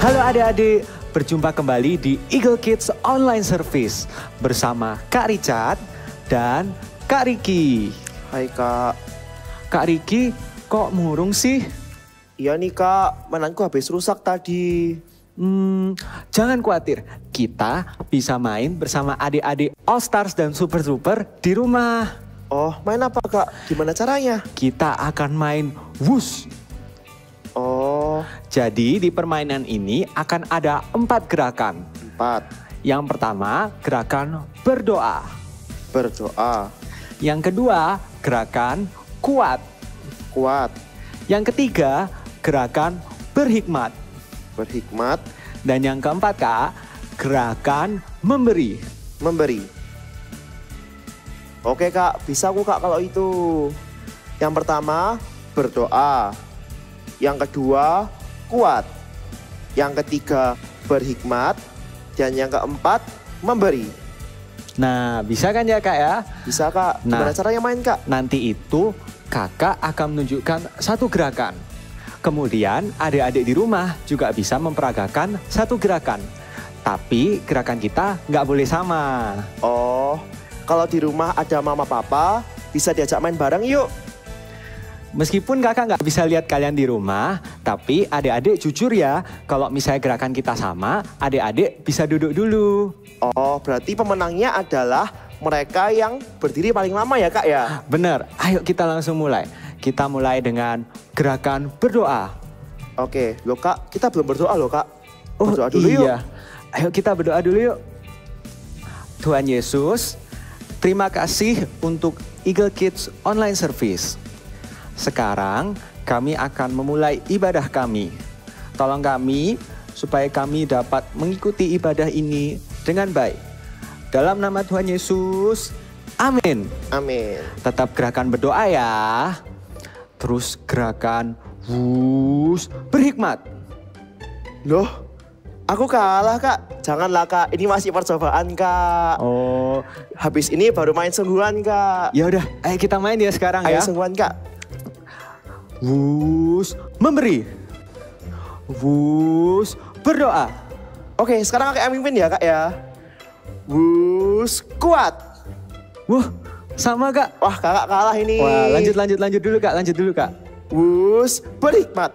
Halo adik-adik, berjumpa kembali di Eagle Kids Online Service bersama Kak Richard dan Kak Riki. Hai Kak. Kak Riki, kok murung sih? Iya nih Kak, mainanku habis rusak tadi. Jangan khawatir, kita bisa main bersama adik-adik All Stars dan Super Trooper di rumah. Oh, main apa Kak? Gimana caranya? Kita akan main Whoosh. Oh, Jadi di permainan ini akan ada 4 gerakan. 4. Yang pertama, gerakan berdoa. Berdoa. Yang kedua, gerakan kuat. Kuat. Yang ketiga, gerakan berhikmat. Berhikmat. Dan yang keempat, Kak, gerakan memberi. Memberi. Oke Kak, bisa aku Kak kalau itu. Yang pertama, berdoa. Yang kedua, kuat. Yang ketiga, berhikmat. Dan yang keempat, memberi. Nah, bisa kan ya, Kak ya? Bisa Kak, gimana caranya main Kak? Nanti itu Kakak akan menunjukkan satu gerakan. Kemudian adik-adik di rumah juga bisa memperagakan satu gerakan. Tapi gerakan kita nggak boleh sama. Oh, kalau di rumah ada mama papa, bisa diajak main bareng yuk. Meskipun kakak nggak bisa lihat kalian di rumah, tapi adik-adik jujur ya, kalau misalnya gerakan kita sama, adik-adik bisa duduk dulu. Oh, berarti pemenangnya adalah mereka yang berdiri paling lama ya Kak ya? Bener, ayo kita langsung mulai. Kita mulai dengan gerakan berdoa. Oke, loh Kak, kita belum berdoa loh Kak. Oh Berdoa dulu iya, yuk. ayo kita berdoa dulu yuk. Tuhan Yesus, terima kasih untuk Eagle Kids Online Service. Sekarang kami akan memulai ibadah kami. Tolong kami supaya kami dapat mengikuti ibadah ini dengan baik. Dalam nama Tuhan Yesus, amin. Amin. Tetap gerakan berdoa ya. Terus gerakan Whoosh berhikmat. Loh, aku kalah Kak. Janganlah Kak, ini masih percobaan Kak. Oh, Habis ini baru main sungguhan Kak. ya udah, ayo kita main ya sekarang Ayo ya. sungguhan Kak. Whoosh memberi. Whoosh berdoa. Oke, sekarang Kak yang mimpin ya Kak ya. Whoosh kuat. Wah, sama Kak. Wah Kakak kalah ini. Wah, lanjut dulu Kak. Whoosh berhikmat.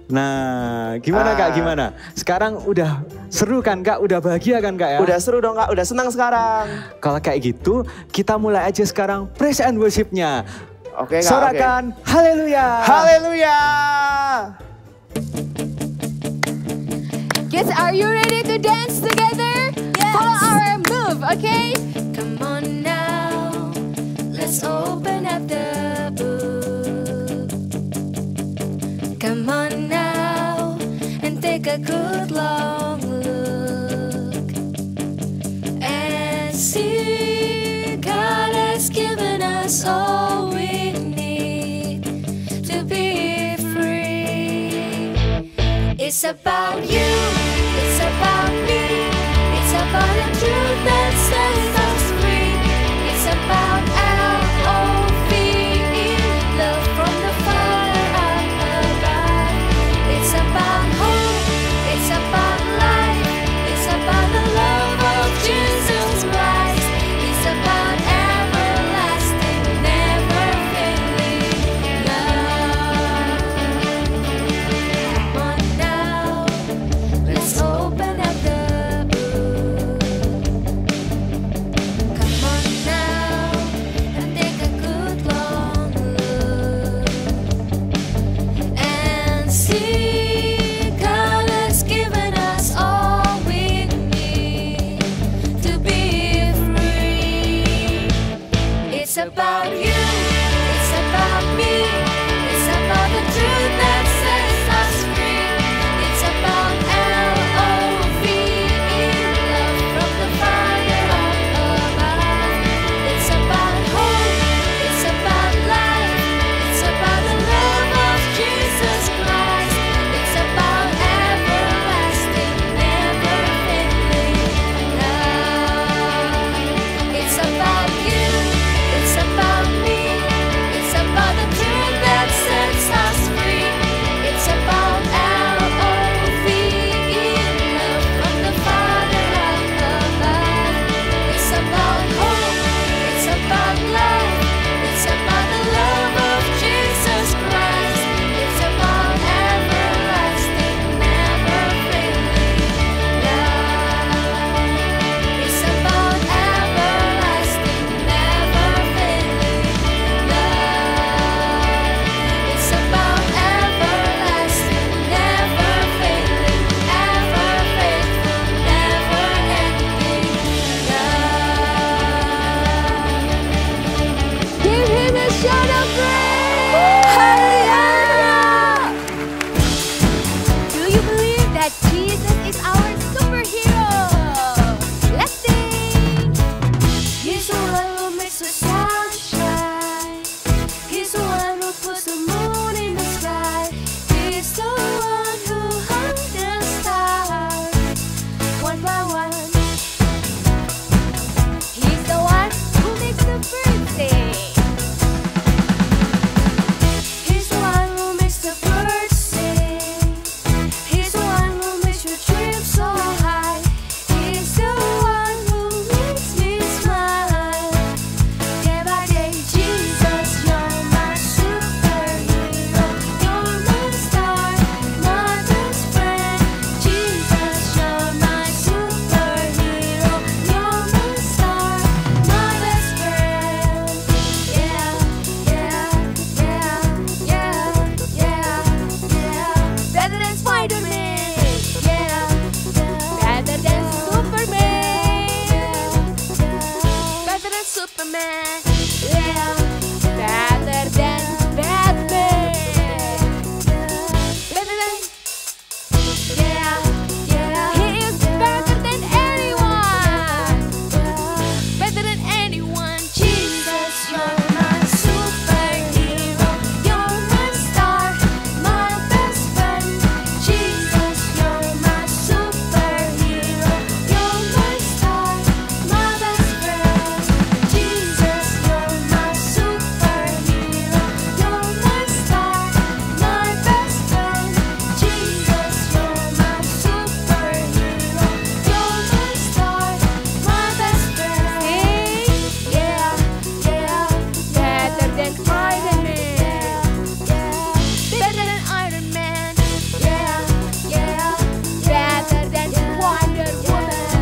Nah, gimana Kak, gimana? Sekarang udah seru kan Kak? Udah bahagia kan Kak ya? Udah seru dong Kak, udah senang sekarang. Kalau kayak gitu, kita mulai aja sekarang praise and worship-nya. Oke Kak, Sorakan haleluya. Haleluya. Kids, are you ready to dance together? Yes. Follow our move, okay? Come on now, let's open up the book. Come on now, and take a good long look. And see, God has given us all we need to be free. It's about you, it's about me, it's about the truth that sets us free. It's about L-O-V-E, love from the Father up above. It's about hope, it's about life, it's about the love of Jesus Christ. It's about everlasting, never failing love. Come on now, let's open up the book. Come on now, and take a good long look. And see, God has given us all we need to be free. It's about you, it's about me, it's about the truth that sets us free. It's about L-O-V-E, love from the Father up above. It's about hope, it's about life, it's about the love of Jesus Christ. It's about everlasting, never failing love. It's about you, it's about Superman. Yeah, better than Batman. Better than, yeah, yeah. He is better than anyone. Better than anyone. Jesus, you're my superhero. You're my star, my best friend. Jesus, you're my superhero. You're my star, my best friend. Jesus, you're my superhero. You're my star, my best friend. Jesus, you're my superhero. You're my star, my best friend. Hey, yeah, yeah, better than Iron Man. Better than Iron Man. Yeah, yeah, better than Wonder Woman.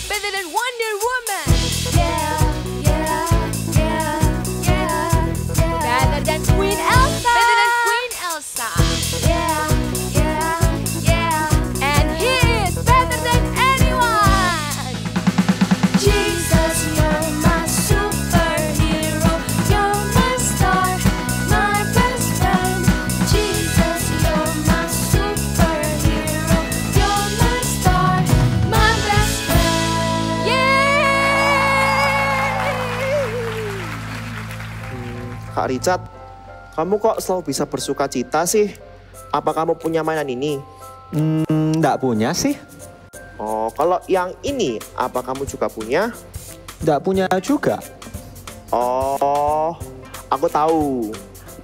Better than Wonder Woman. Yeah, yeah, yeah, yeah, yeah. Better than Queen Elsa. Better than Queen Elsa. Yeah, yeah, yeah. And he is better than anyone. Jesus, you're my superhero. You're my star, my best friend. Jesus, you're my superhero. You're my star, my best friend. Yeah. Kak Richard, kamu kok selalu bisa bersuka cita sih? Apa kamu punya mainan ini? Nggak punya sih. Oh, kalau yang ini, apa kamu juga punya? Nggak punya juga. Oh, aku tahu.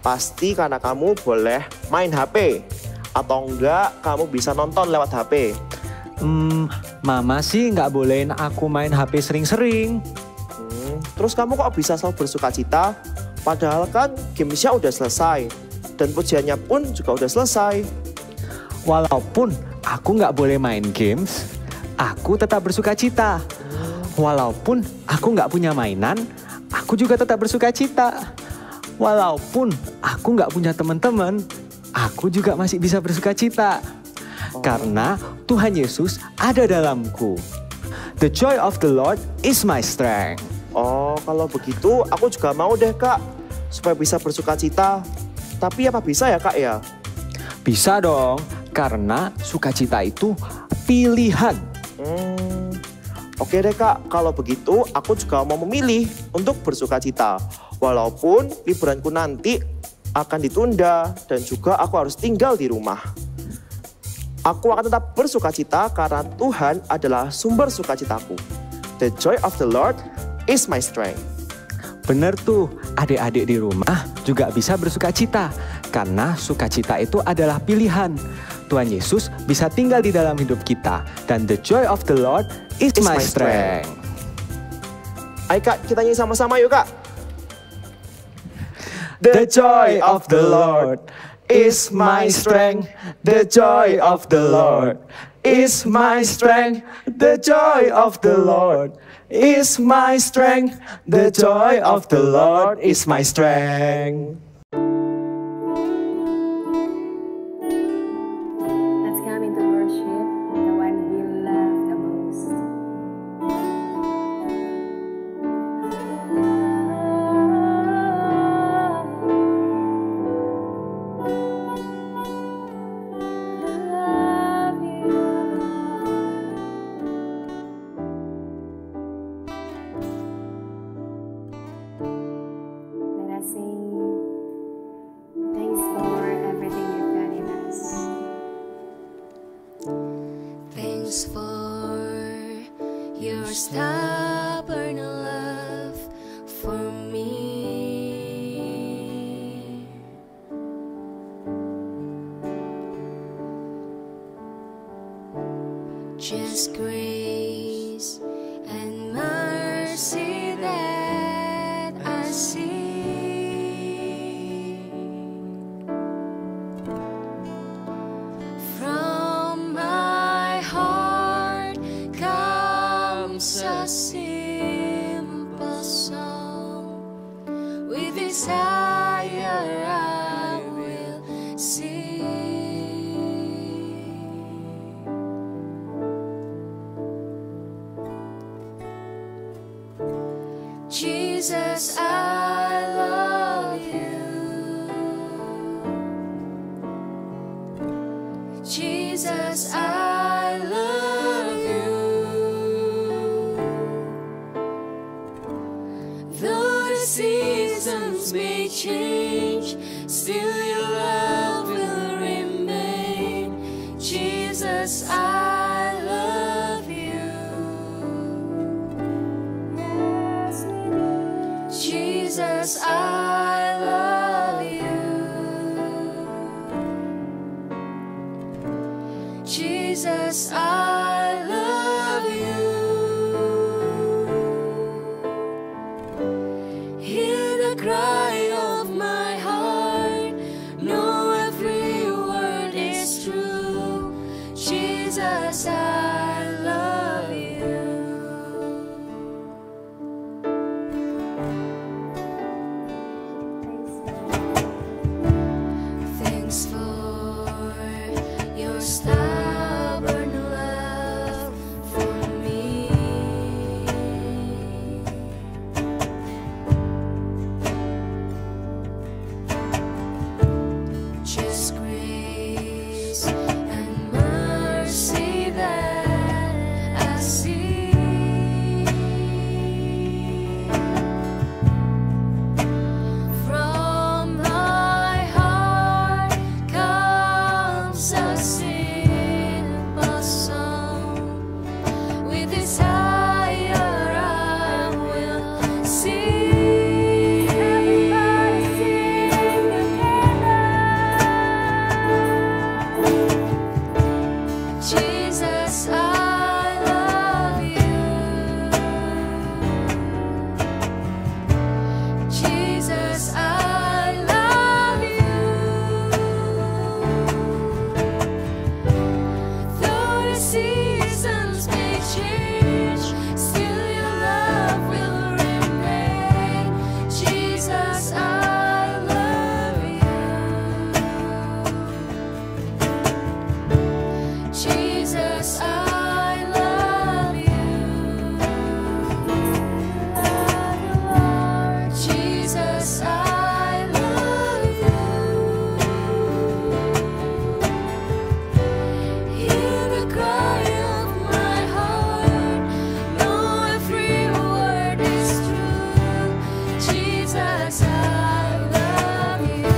Pasti karena kamu boleh main HP. Atau enggak, kamu bisa nonton lewat HP. Mama sih nggak bolehin aku main HP sering-sering. Terus kamu kok bisa selalu bersuka cita? Padahal kan gamesnya udah selesai. Dan pujiannya pun juga udah selesai. Walaupun aku nggak boleh main games, aku tetap bersuka cita. Walaupun aku nggak punya mainan, aku juga tetap bersuka cita. Walaupun aku nggak punya teman-teman, aku juga masih bisa bersuka cita. Karena Tuhan Yesus ada dalamku. The joy of the Lord is my strength. Oh, kalau begitu aku juga mau deh Kak. Supaya bisa bersuka cita. Tapi apa bisa ya Kak ya? Bisa dong, karena sukacita itu pilihan. Oke deh Kak, kalau begitu aku juga mau memilih untuk bersuka cita. Walaupun liburanku nanti akan ditunda dan juga aku harus tinggal di rumah. Aku akan tetap bersuka cita karena Tuhan adalah sumber sukacitaku. The joy of the Lord is my strength. Bener tuh, adik-adik di rumah juga bisa bersuka cita. Karena sukacita itu adalah pilihan. Tuhan Yesus bisa tinggal di dalam hidup kita. Dan the joy of the Lord is my strength. Ayo Kak, kita nyanyi sama-sama yuk Kak. The joy of the Lord is my strength. The joy of the Lord is my strength. The joy of the Lord is my strength. The joy of the Lord is my strength. Let's come into worship, the one we love the most. Let us sing. Thanks for everything you've done in us. Thanks for your stubborn love for me. Just grace and mercy that I see. From my heart comes a simple song. With desire I will sing. Jesus, I love you. Jesus, I love you. Though the seasons may change, still your love will remain. Jesus, I love you. Yes, we do. Jesus, I love you. Jesus, I love you. Hear the cry of my heart. Know every word is true. Jesus, I love you. Thanks for your stubborn love for me. Just grace and mercy that I see. From my heart comes a simple song. With desire I will sing. Everybody sing together. Jesus, I love you. Jesus, I love you. Though the seasons may change, still your love will remain. Jesus, I love you. Jesus, I love you. Jesus, I love you. Hear the cry of my heart. Know every word is true. Jesus, I love you.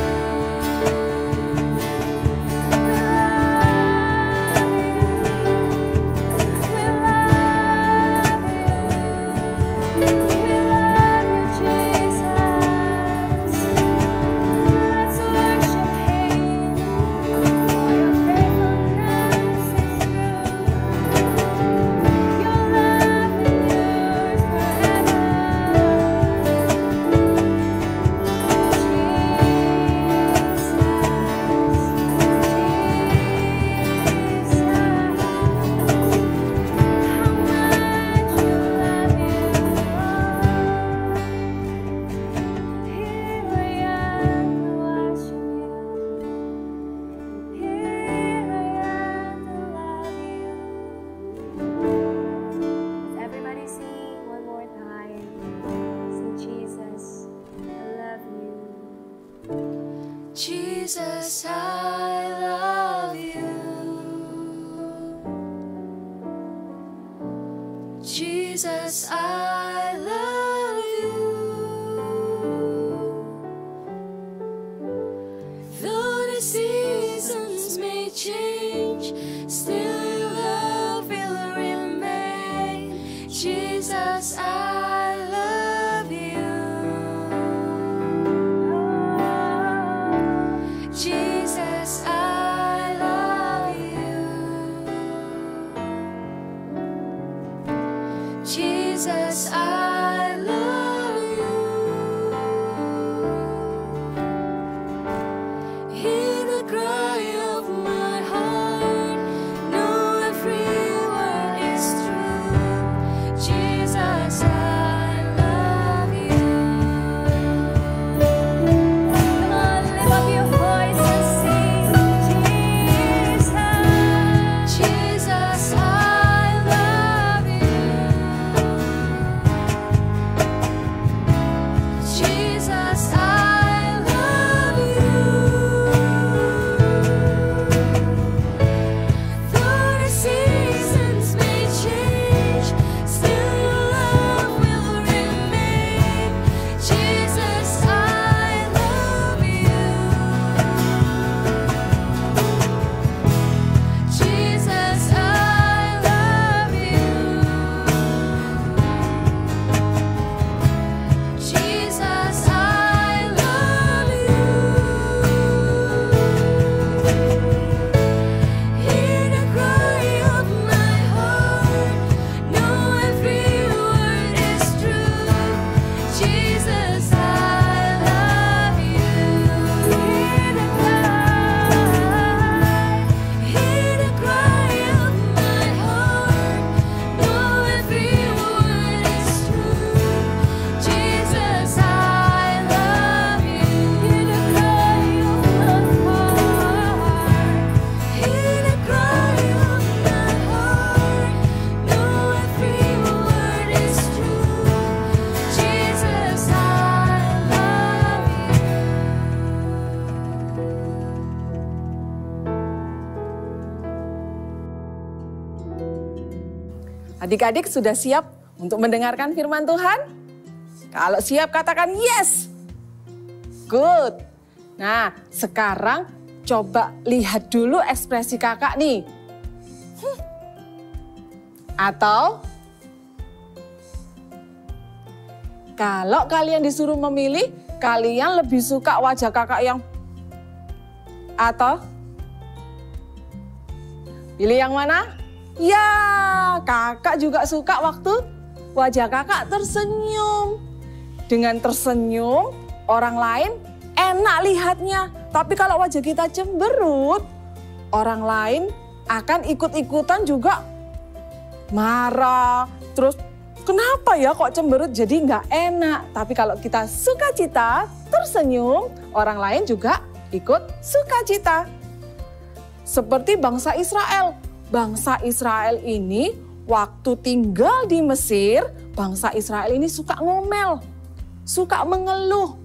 Everybody sing one more time. Sing Jesus, I love you. Jesus, I love you. Jesus, I love you. Though the seasons may change, still your love will remain. Jesus, I love you. Jesus, I love you. Jesus, I love you. Hear the cry of my heart. Know every word is true. Jesus, I love you. Come on, lift up your voice and sing Jesus. Jesus, I love you. Adik-adik sudah siap untuk mendengarkan firman Tuhan? Kalau siap katakan yes. Good. Nah, sekarang coba lihat dulu ekspresi kakak nih. Atau kalau kalian disuruh memilih, kalian lebih suka wajah kakak yang atau pilih yang mana? Ya, kakak juga suka waktu wajah kakak tersenyum. Dengan tersenyum, orang lain enak lihatnya. Tapi kalau wajah kita cemberut, orang lain akan ikut-ikutan juga marah. Terus kenapa ya kok cemberut, jadi nggak enak. Tapi kalau kita sukacita, tersenyum, orang lain juga ikut sukacita. Seperti bangsa Israel. Bangsa Israel ini waktu tinggal di Mesir, bangsa Israel ini suka ngomel, suka mengeluh.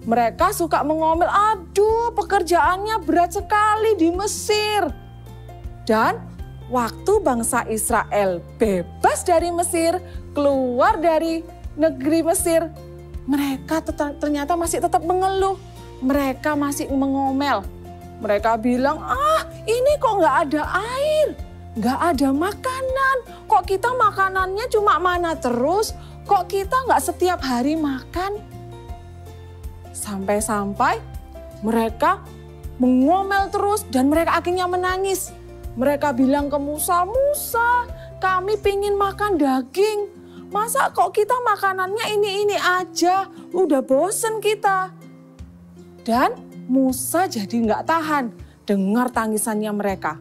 Mereka suka mengomel, aduh pekerjaannya berat sekali di Mesir. Dan waktu bangsa Israel bebas dari Mesir, keluar dari negeri Mesir, mereka ternyata masih tetap mengeluh. Mereka masih mengomel. Mereka bilang, ini kok nggak ada air, nggak ada makanan. Kok kita makanannya cuma mana terus, kok kita nggak setiap hari makan. Sampai-sampai mereka mengomel terus dan mereka akhirnya menangis. Mereka bilang ke Musa, Musa, kami pingin makan daging. Masa kok kita makanannya ini aja, udah bosen kita. Dan Musa jadi nggak tahan dengar tangisannya mereka.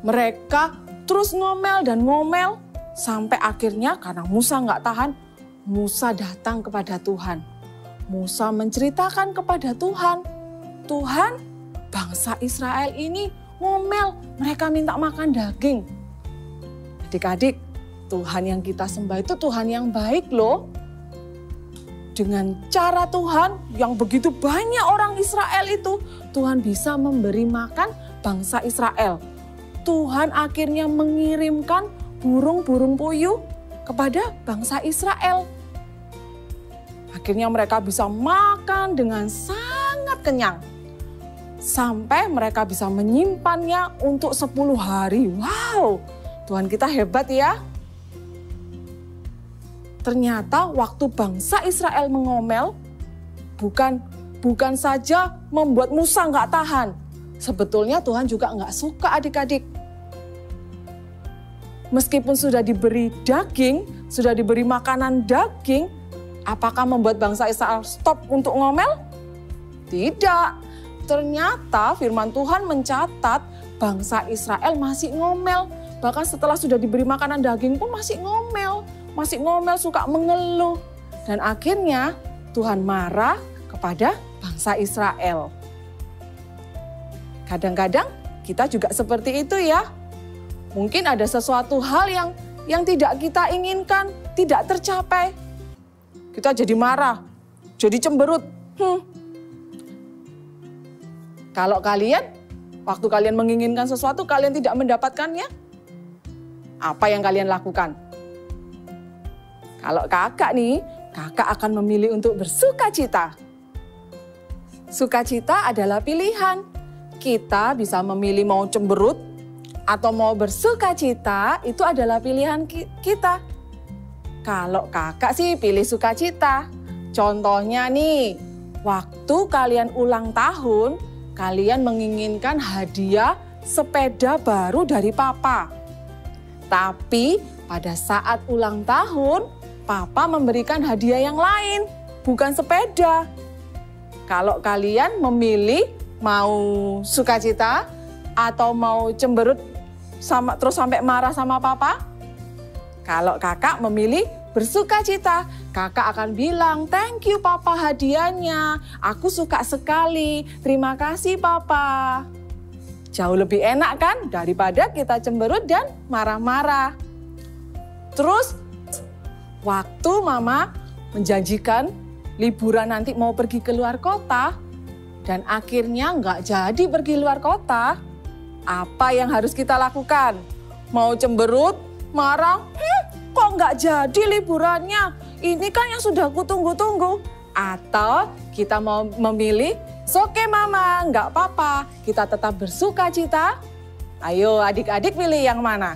Mereka terus ngomel dan ngomel sampai akhirnya karena Musa nggak tahan, Musa datang kepada Tuhan. Musa menceritakan kepada Tuhan, Tuhan, bangsa Israel ini ngomel, mereka minta makan daging. Adik-adik, Tuhan yang kita sembah itu Tuhan yang baik loh. Dengan cara Tuhan yang begitu banyak orang Israel itu, Tuhan bisa memberi makan bangsa Israel. Tuhan akhirnya mengirimkan burung-burung puyuh kepada bangsa Israel. Akhirnya mereka bisa makan dengan sangat kenyang. Sampai mereka bisa menyimpannya untuk 10 hari. Wow, Tuhan kita hebat ya. Ternyata waktu bangsa Israel mengomel, bukan saja membuat Musa nggak tahan. Sebetulnya Tuhan juga nggak suka adik-adik. Meskipun sudah diberi daging, sudah diberi makanan daging, apakah membuat bangsa Israel stop untuk ngomel? Tidak. Ternyata firman Tuhan mencatat bangsa Israel masih ngomel. Bahkan setelah sudah diberi makanan daging pun masih ngomel. Masih ngomel, suka mengeluh. Dan akhirnya Tuhan marah kepada bangsa Israel. Kadang-kadang kita juga seperti itu ya. Mungkin ada sesuatu hal yang tidak kita inginkan, tidak tercapai. Kita jadi marah, jadi cemberut. Kalau kalian, waktu kalian menginginkan sesuatu, kalian tidak mendapatkannya, apa yang kalian lakukan? Kalau kakak nih, kakak akan memilih untuk bersukacita. Sukacita adalah pilihan. Kita bisa memilih mau cemberut atau mau bersukacita, itu adalah pilihan kita. Kalau kakak sih pilih sukacita. Contohnya nih, waktu kalian ulang tahun, kalian menginginkan hadiah sepeda baru dari papa. Tapi pada saat ulang tahun, papa memberikan hadiah yang lain, bukan sepeda. Kalau kalian memilih mau sukacita atau mau cemberut terus sampai marah sama papa? Kalau kakak memilih bersukacita, kakak akan bilang, thank you papa hadiahnya, aku suka sekali, terima kasih papa. Jauh lebih enak kan daripada kita cemberut dan marah-marah. Terus waktu mama menjanjikan liburan nanti mau pergi ke luar kota dan akhirnya nggak jadi pergi luar kota, apa yang harus kita lakukan? Mau cemberut, marah, kok nggak jadi liburannya? Ini kan yang sudah kutunggu-tunggu. Atau kita mau memilih, oke mama, nggak apa-apa, kita tetap bersuka cita. Ayo adik-adik pilih yang mana?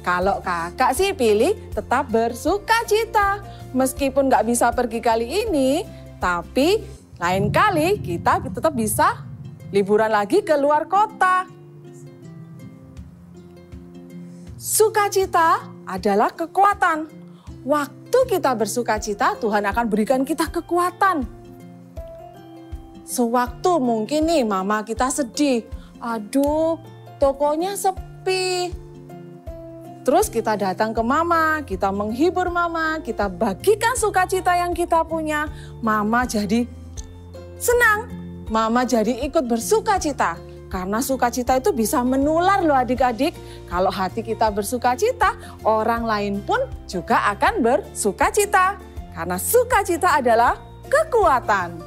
Kalau kakak sih pilih tetap bersuka cita. Meskipun nggak bisa pergi kali ini, tapi lain kali kita tetap bisa liburan lagi ke luar kota. Sukacita adalah kekuatan. Waktu kita bersuka cita, Tuhan akan berikan kita kekuatan. Sewaktu mungkin nih mama kita sedih, aduh tokonya sepi. Terus kita datang ke mama, kita menghibur mama, kita bagikan sukacita yang kita punya. Mama jadi senang, mama jadi ikut bersuka cita. Karena sukacita itu bisa menular loh adik-adik. Kalau hati kita bersuka cita, orang lain pun juga akan bersuka cita. Karena sukacita adalah kekuatan.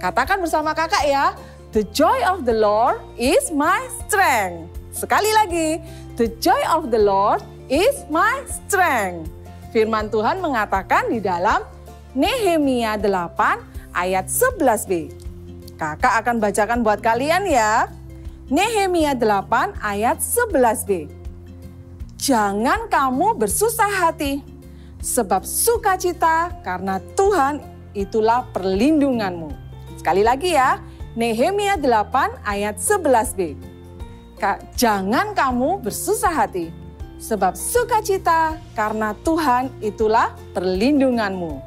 Katakan bersama kakak ya, the joy of the Lord is my strength. Sekali lagi, the joy of the Lord is my strength. Firman Tuhan mengatakan di dalam Nehemia 8 ayat 11b. Kakak akan bacakan buat kalian ya. Nehemia 8 ayat 11b. Jangan kamu bersusah hati, sebab sukacita karena Tuhan itulah perlindunganmu. Sekali lagi ya, Nehemia 8 ayat 11b. Jangan kamu bersusah hati, sebab sukacita karena Tuhan itulah perlindunganmu.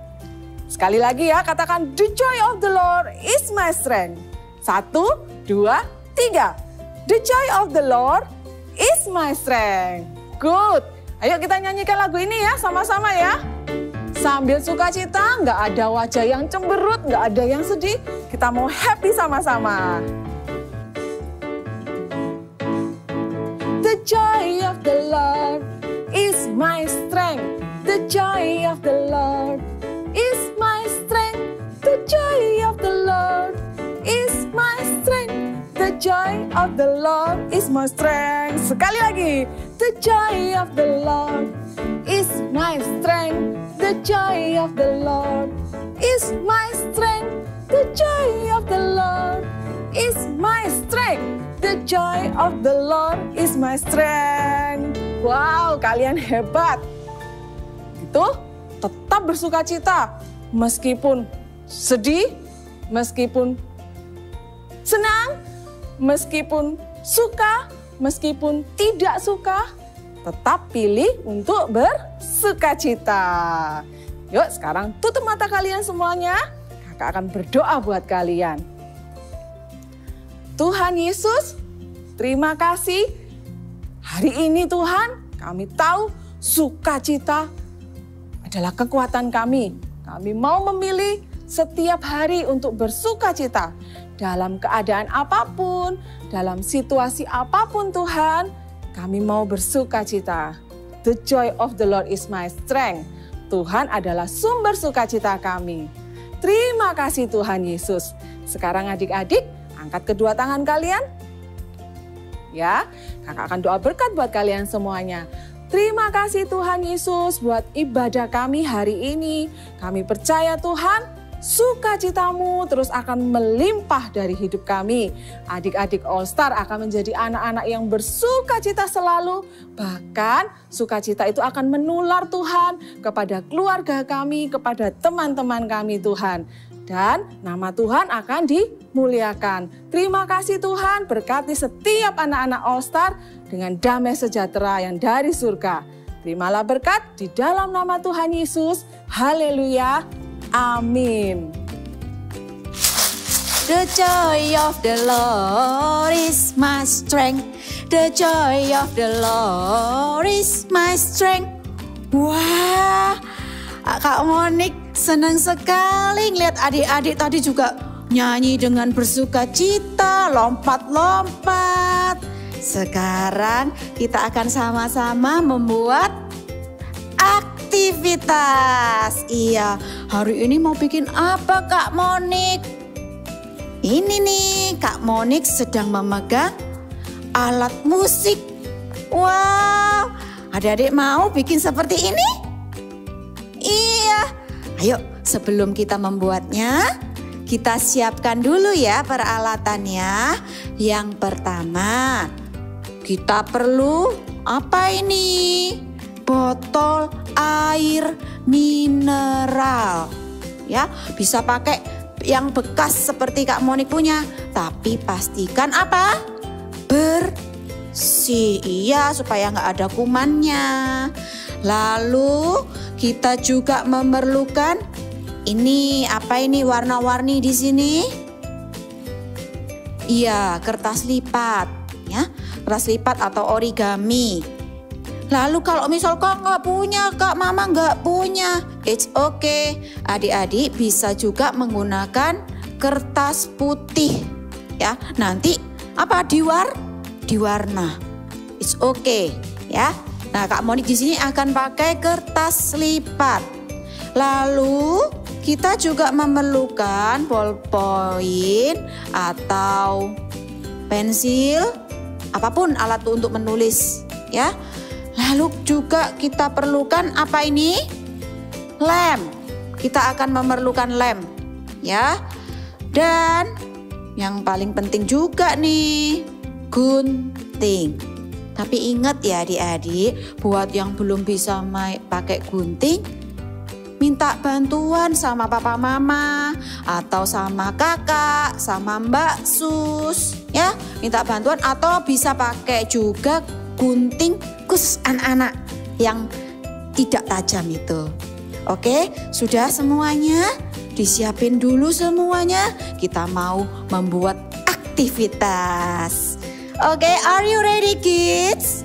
Sekali lagi ya, katakan the joy of the Lord is my strength. 1, 2, 3. The joy of the Lord is my strength. Good. Ayo kita nyanyikan lagu ini ya, sama-sama ya. Sambil sukacita, nggak ada wajah yang cemberut, nggak ada yang sedih. Kita mau happy sama-sama. The joy of the Lord is my strength. The joy of the Lord is my strength. The joy of the Lord is my strength. The joy of the Lord is my strength. Sekali lagi. The joy of the Lord is my strength. The joy of the Lord is my strength. The joy of the Lord is my strength. The joy of the Lord is my strength. Wow, kalian hebat. Itu tetap bersuka cita. Meskipun sedih, meskipun senang, meskipun suka, meskipun tidak suka, tetap pilih untuk bersuka cita. Yuk sekarang tutup mata kalian semuanya. Kakak akan berdoa buat kalian. Tuhan Yesus, terima kasih. Hari ini Tuhan, kami tahu sukacita adalah kekuatan kami. Kami mau memilih setiap hari untuk bersuka cita. Dalam keadaan apapun, dalam situasi apapun Tuhan, kami mau bersuka cita. The joy of the Lord is my strength. Tuhan adalah sumber sukacita kami. Terima kasih Tuhan Yesus. Sekarang adik-adik, angkat kedua tangan kalian. Ya, kakak akan doa berkat buat kalian semuanya. Terima kasih Tuhan Yesus buat ibadah kami hari ini. Kami percaya Tuhan, sukacitamu terus akan melimpah dari hidup kami. Adik-adik All Star akan menjadi anak-anak yang bersukacita selalu. Bahkan sukacita itu akan menular Tuhan kepada keluarga kami, kepada teman-teman kami Tuhan. Dan nama Tuhan akan dimuliakan. Terima kasih Tuhan, berkati setiap anak-anak All Star dengan damai sejahtera yang dari surga. Terimalah berkat di dalam nama Tuhan Yesus. Haleluya. Amin. The joy of the Lord is my strength. The joy of the Lord is my strength. Wah, Kak Monik senang sekali ngeliat adik-adik tadi juga nyanyi dengan bersuka cita, lompat-lompat. Sekarang kita akan sama-sama membuat aktivitas. Iya, hari ini mau bikin apa Kak Monik? Ini nih, Kak Monik sedang memegang alat musik. Wow, adik-adik mau bikin seperti ini? Iya. Ayo, sebelum kita membuatnya, kita siapkan dulu ya peralatannya. Yang pertama, kita perlu apa ini? Botol air mineral. Ya, bisa pakai yang bekas seperti Kak Monik punya, tapi pastikan apa? Bersih. Iya, supaya nggak ada kumannya. Lalu kita juga memerlukan ini, apa ini warna-warni di sini? Iya, kertas lipat ya. Kertas lipat atau origami. Lalu kalau misal Kak nggak punya, Kak Mama nggak punya, it's okay. Adik-adik bisa juga menggunakan kertas putih ya. Nanti apa diwarna. It's okay ya. Nah, Kak Monik di sini akan pakai kertas lipat. Lalu kita juga memerlukan ballpoint atau pensil, apapun alat untuk menulis ya. Lalu juga kita perlukan apa ini? Lem. Kita akan memerlukan lem ya. Dan yang paling penting juga nih, gunting. Tapi ingat ya adik-adik, buat yang belum bisa pakai gunting, minta bantuan sama papa mama atau sama kakak, sama Mbak Sus ya. Minta bantuan atau bisa pakai juga gunting khusus anak-anak yang tidak tajam itu. Oke, sudah semuanya? Disiapin dulu semuanya. Kita mau membuat aktivitas. Oke, are you ready kids?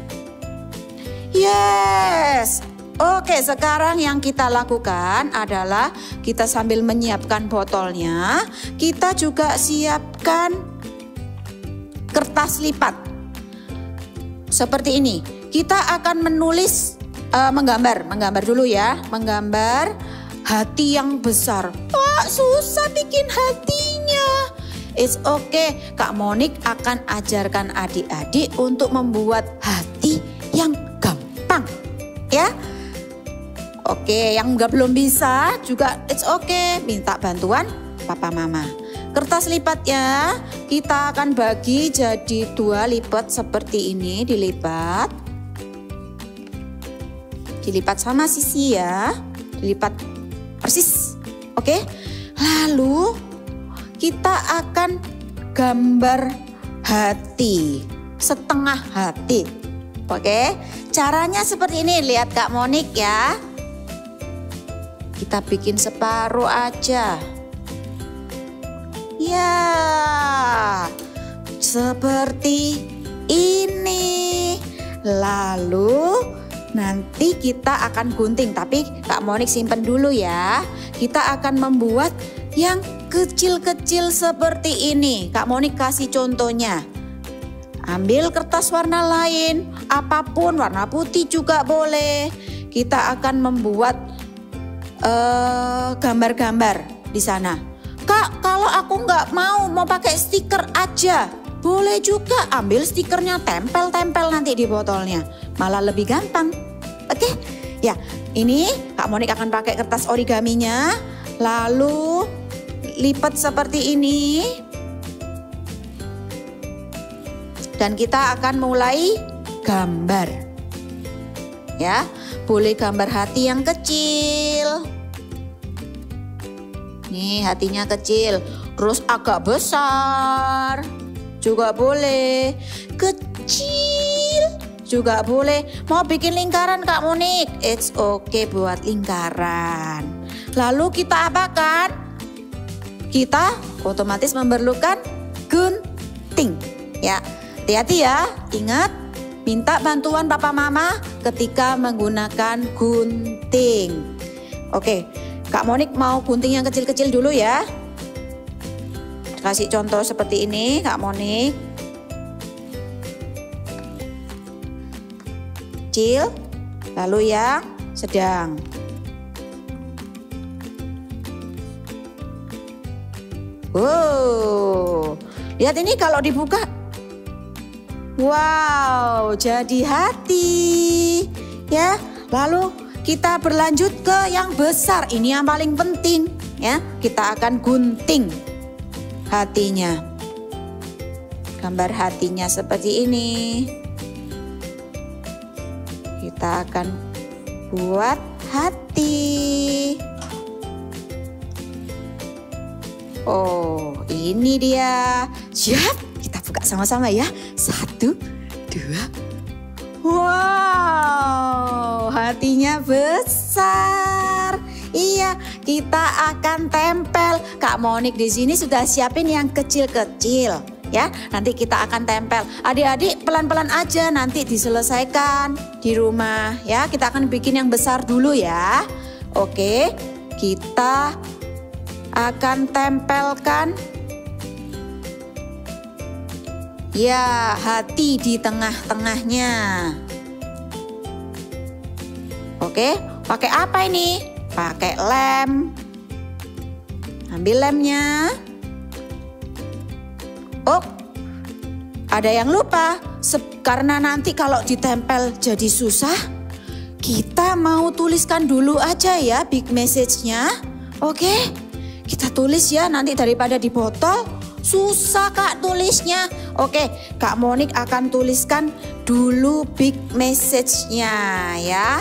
Yes. Oke, sekarang yang kita lakukan adalah kita sambil menyiapkan botolnya, kita juga siapkan kertas lipat. Seperti ini. Kita akan menulis, menggambar dulu ya. Menggambar hati yang besar. Wah, susah bikin hatinya. It's okay, Kak Monik akan ajarkan adik-adik untuk membuat hati yang gampang. Ya. Oke, yang belum bisa juga it's okay, minta bantuan papa mama. Kertas lipatnya kita akan bagi jadi 2 lipat seperti ini, dilipat sama sisi ya, dilipat persis. Oke, lalu kita akan gambar hati, setengah hati. Oke, caranya seperti ini, lihat Kak Monik ya. Kita bikin separuh aja. Ya, seperti ini. Lalu nanti kita akan gunting, tapi Kak Monik simpen dulu ya. Kita akan membuat yang kecil-kecil seperti ini. Kak Monik kasih contohnya. Ambil kertas warna lain, apapun, warna putih juga boleh. Kita akan membuat gambar-gambar di sana. Kak, kalau aku nggak mau pakai stiker aja, boleh juga. Ambil stikernya, tempel-tempel nanti di botolnya, malah lebih gampang. Oke, ya ini Kak Monik akan pakai kertas origaminya, lalu lipat seperti ini, dan kita akan mulai gambar. Ya, boleh gambar hati yang kecil. Nih hatinya kecil, terus agak besar juga boleh, kecil juga boleh. Mau bikin lingkaran Kak Monik, it's okay buat lingkaran. Lalu kita apakan? Kita otomatis memerlukan gunting. Ya, hati-hati ya, ingat minta bantuan papa mama ketika menggunakan gunting. Oke, Kak Monik mau gunting yang kecil-kecil dulu ya. Kasih contoh seperti ini Kak Monik. Kecil, lalu yang sedang. Wow, lihat ini kalau dibuka. Wow, jadi hati. Ya, lalu kita berlanjut ke yang besar. Ini yang paling penting, ya. Kita akan gunting hatinya. Gambar hatinya seperti ini. Kita akan buat hati. Oh, ini dia. Siap? Kita buka sama-sama ya. 1, 2. Wow, hatinya besar. Iya, kita akan tempel. Kak Monik di sini sudah siapin yang kecil-kecil, ya. Nanti kita akan tempel. Adik-adik pelan-pelan aja, nanti diselesaikan di rumah, ya. Kita akan bikin yang besar dulu ya. Oke, kita akan tempelkan ya hati di tengah-tengahnya. Oke, pakai apa ini? Pakai lem. Ambil lemnya. Oh, ada yang lupa. Karena nanti kalau ditempel jadi susah, kita mau tuliskan dulu aja ya big message-nya. Oke, kita tulis ya, nanti daripada di botol susah Kak tulisnya. Oke, Kak Monik akan tuliskan dulu big message-nya ya.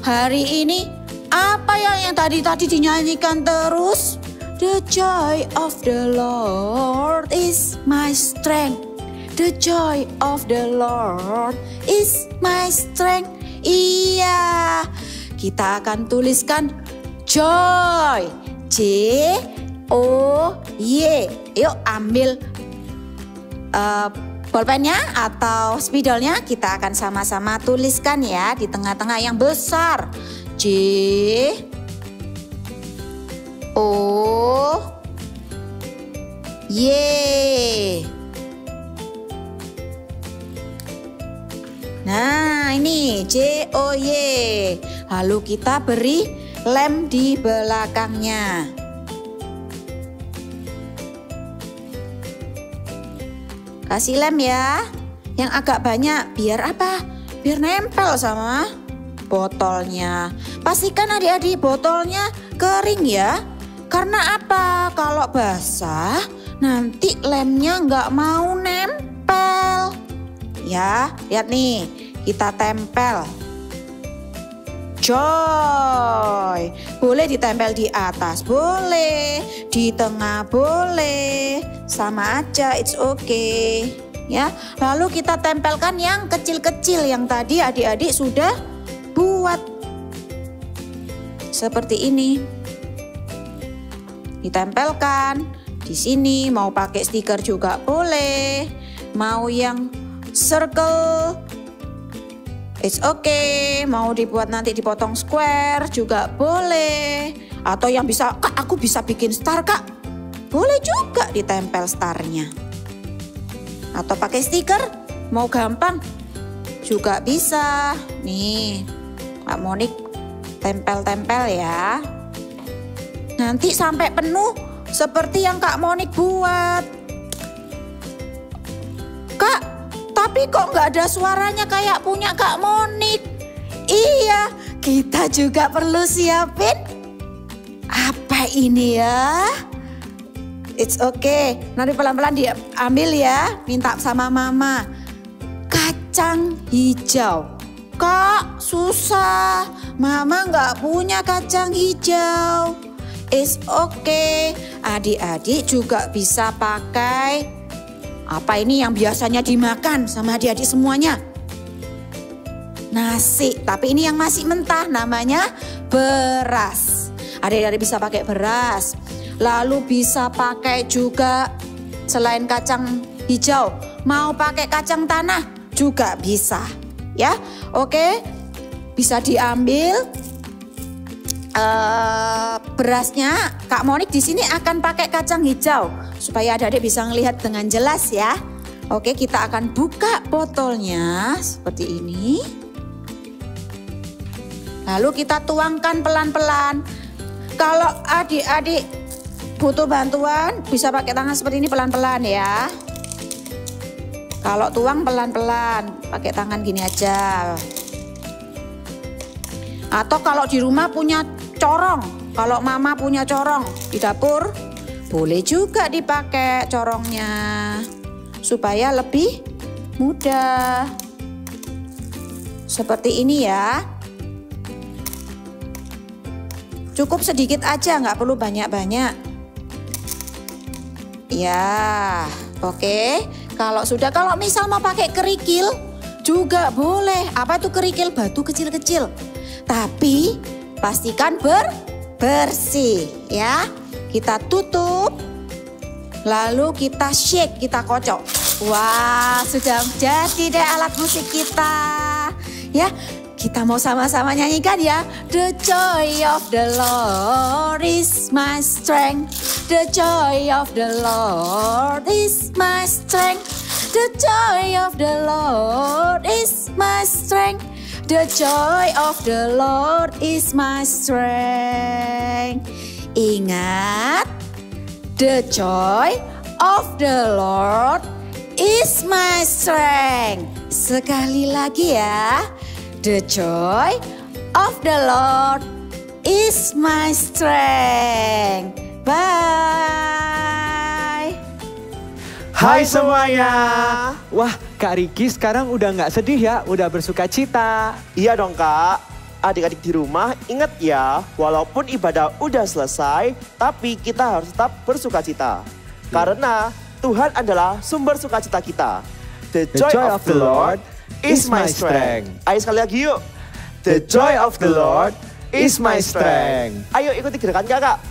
Hari ini apa yang tadi dinyanyikan terus? The joy of the Lord is my strength. The joy of the Lord is my strength. Iya, kita akan tuliskan joy. J-O-Y. Yuk ambil bolpennya atau spidolnya, kita akan sama-sama tuliskan ya di tengah-tengah yang besar. J-O-Y. Nah ini J-O-Y. Lalu kita beri lem di belakangnya. Kasih lem ya, yang agak banyak. Biar apa? Biar nempel sama botolnya. Pastikan adik-adik botolnya kering ya. Karena apa? Kalau basah nanti lemnya nggak mau nempel. Ya, lihat nih, kita tempel. Joy. Boleh ditempel di atas, boleh. Di tengah, boleh. Sama aja, it's okay. Ya, lalu kita tempelkan yang kecil-kecil yang tadi adik-adik sudah buat. Seperti ini. Ditempelkan di sini, mau pakai stiker juga boleh. Mau yang circle, it's okay. Mau dibuat nanti dipotong square juga boleh. Atau yang bisa, Kak aku bisa bikin star Kak. Boleh juga ditempel starnya. Atau pakai stiker, mau gampang juga bisa. Nih, Kak Monik tempel-tempel ya. Nanti sampai penuh seperti yang Kak Monik buat. Kak, tapi kok nggak ada suaranya kayak punya Kak Monik? Iya, kita juga perlu siapin. Apa ini ya? It's okay, nanti pelan-pelan diambil ya, minta sama mama. Kacang hijau. Kak, susah. Mama nggak punya kacang hijau. It's okay, adik-adik juga bisa pakai apa ini yang biasanya dimakan sama adik-adik semuanya? Nasi, tapi ini yang masih mentah namanya beras. Adik-adik bisa pakai beras. Lalu bisa pakai juga selain kacang hijau, mau pakai kacang tanah juga bisa. Ya, oke, bisa diambil berasnya. Kak Monik di sini akan pakai kacang hijau supaya adik-adik bisa melihat dengan jelas ya. Oke, kita akan buka botolnya seperti ini. Lalu kita tuangkan pelan-pelan. Kalau adik-adik butuh bantuan bisa pakai tangan seperti ini pelan-pelan ya. Kalau tuang pelan-pelan, pakai tangan gini aja. Atau kalau di rumah punya corong, kalau mama punya corong di dapur, boleh juga dipakai corongnya supaya lebih mudah. Seperti ini ya. Cukup sedikit aja, nggak perlu banyak-banyak. Ya, oke. Kalau misal mau pakai kerikil juga boleh. Apa itu kerikil? Batu kecil-kecil. Tapi pastikan bersih ya. Kita tutup. Lalu kita shake, kita kocok. Wah, sudah jadi deh alat musik kita. Ya, kita mau sama-sama nyanyikan ya. The joy of the Lord is my strength. The joy of the Lord is my strength. The joy of the Lord is my strength. The joy of the Lord is my strength. Ingat, the joy of the Lord is my strength. Sekali lagi ya. The joy of the Lord is my strength. Bye. Hai semuanya. Wah, Kak Riki sekarang udah nggak sedih ya, udah bersuka cita. Iya dong Kak. Adik-adik di rumah ingat ya, walaupun ibadah udah selesai, tapi kita harus tetap bersuka cita. Karena Tuhan adalah sumber sukacita kita. The joy of the Lord is my strength. Ayo sekali lagi yuk. The joy of the Lord is my strength. Ayo ikuti gerakan Kakak.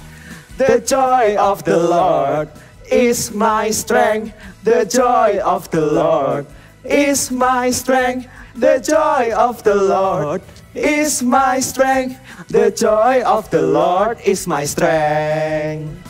The joy of the Lord is my strength. The joy of the Lord is my strength. The joy of the Lord is my strength. The joy of the Lord is my strength.